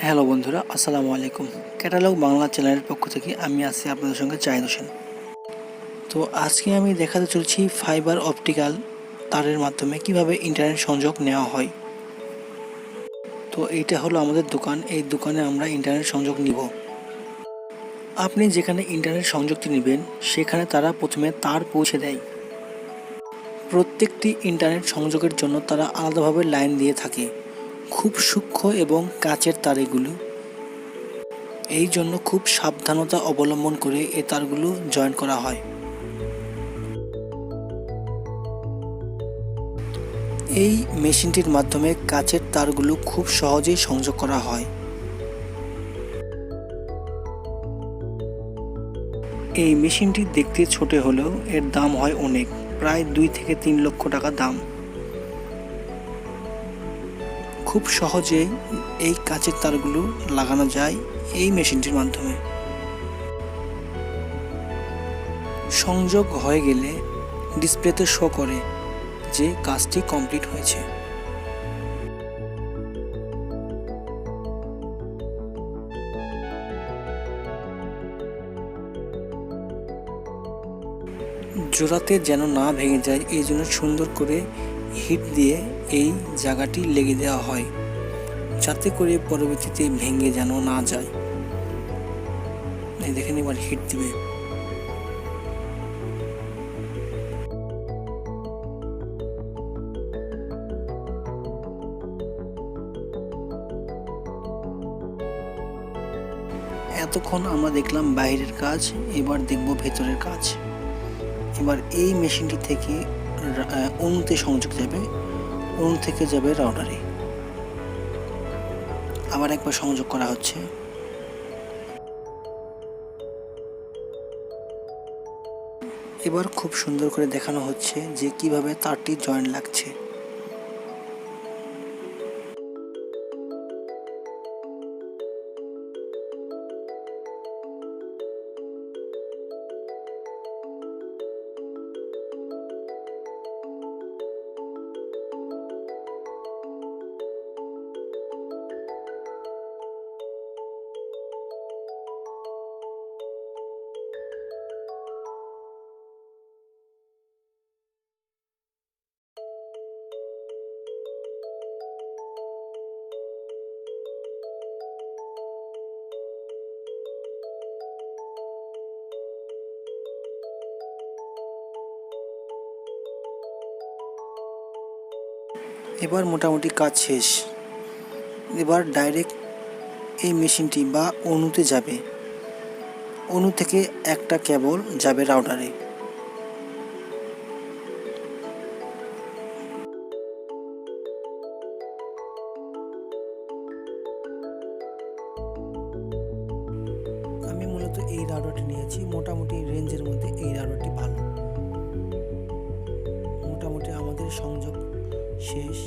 Hello বন্ধুরা, আসসালামু আলাইকুম। ক্যাটালগ বাংলা চ্যানেলের পক্ষ থেকে আমি আছি আপনাদের সঙ্গে জাহিদ হোসেন। তো আজকে আমি দেখাতে চলছি ফাইবার অপটিক্যাল তারের মাধ্যমে কিভাবে ইন্টারনেট সংযোগ নেওয়া হয়। তো এইটা হলো আমাদের দোকান। এই দোকানে আমরা ইন্টারনেট সংযোগ নিব। আপনি যেখানে ইন্টারনেট সংযোগটি নেবেন সেখানে তারা প্রথমে তার পৌঁছে দেয়। প্রত্যেকটি ইন্টারনেট সংযোগের জন্য তারা আলাদাভাবে লাইন দিয়ে থাকে। খুব সূক্ষ্ম এবং কাচের তার এগুলো। এই জন্য খুব সাবধানতা অবলম্বন করে এই তারগুলো জয়েন করা হয়। এই মেশিনটির মাধ্যমে কাচের তারগুলো খুব সহজেই সংযোগ করা হয়। এই মেশিনটি দেখতে ছোট হলেও এর দাম হয় অনেক, প্রায় 2 থেকে 3 লক্ষ টাকা দাম। খুব সহজেই এই কাচের তারগুলো লাগানো যায় এই মেশিনটির মাধ্যমে। সংযোগ হয়ে গেলে ডিসপ্লেতে শো করে যে কাজটি কমপ্লিট হয়েছে। জোড়াতে যেন না ভেঙে যায় এই জন্য সুন্দর করে হিট দিয়ে এই জায়গাটি লেগে দেওয়া হয়, যাতে করে পরবর্তীতে ভেঙে যেন না যায়। এই দেখেন এবার হিট দিবে। এতক্ষণ আমরা দেখলাম বাইরের কাজ, এবার দেখব ভেতরের কাজ। এবার এই মেশিনটি থেকে অণুতে সংযোগ যাবে, অণু থেকে যাবে রাউটারে। আবার একবার সংযোগ করা হচ্ছে। এবার খুব সুন্দর করে দেখানো হচ্ছে যে কিভাবে তারটি জয়েন লাগছে। এবার মোটামুটি কাজ শেষ। এবার ডাইরেক্ট এই মেশিনটি বা অণুতে যাবে, অণু থেকে একটা কেবল যাবে রাউটারে। আমি মূলত এই রাউটারটি নিয়েছি, মোটামুটি রেঞ্জের মধ্যে এই রাউটারটি ভালো। মোটামুটি আমাদের সংযোগ শেষ।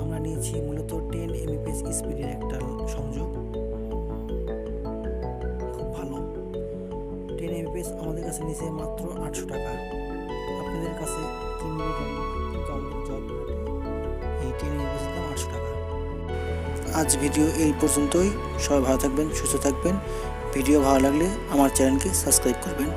আমরা নিয়েছি মূলত 10 Mbps স্পিডের একটা সংযোগ, খুব ভালো। 10 Mbps আমাদের কাছে নিয়েছে মাত্র 800 টাকা। আপনাদের কাছে কিনবে জানি, কিন্তু আমাদের জব এই 10 Mbps দাম 800 টাকা। আজ ভিডিও এই পর্যন্তই। সবাই ভালো থাকবেন, সুস্থ থাকবেন। ভিডিও ভালো লাগলে আমার চ্যানেলকে সাবস্ক্রাইব করবেন।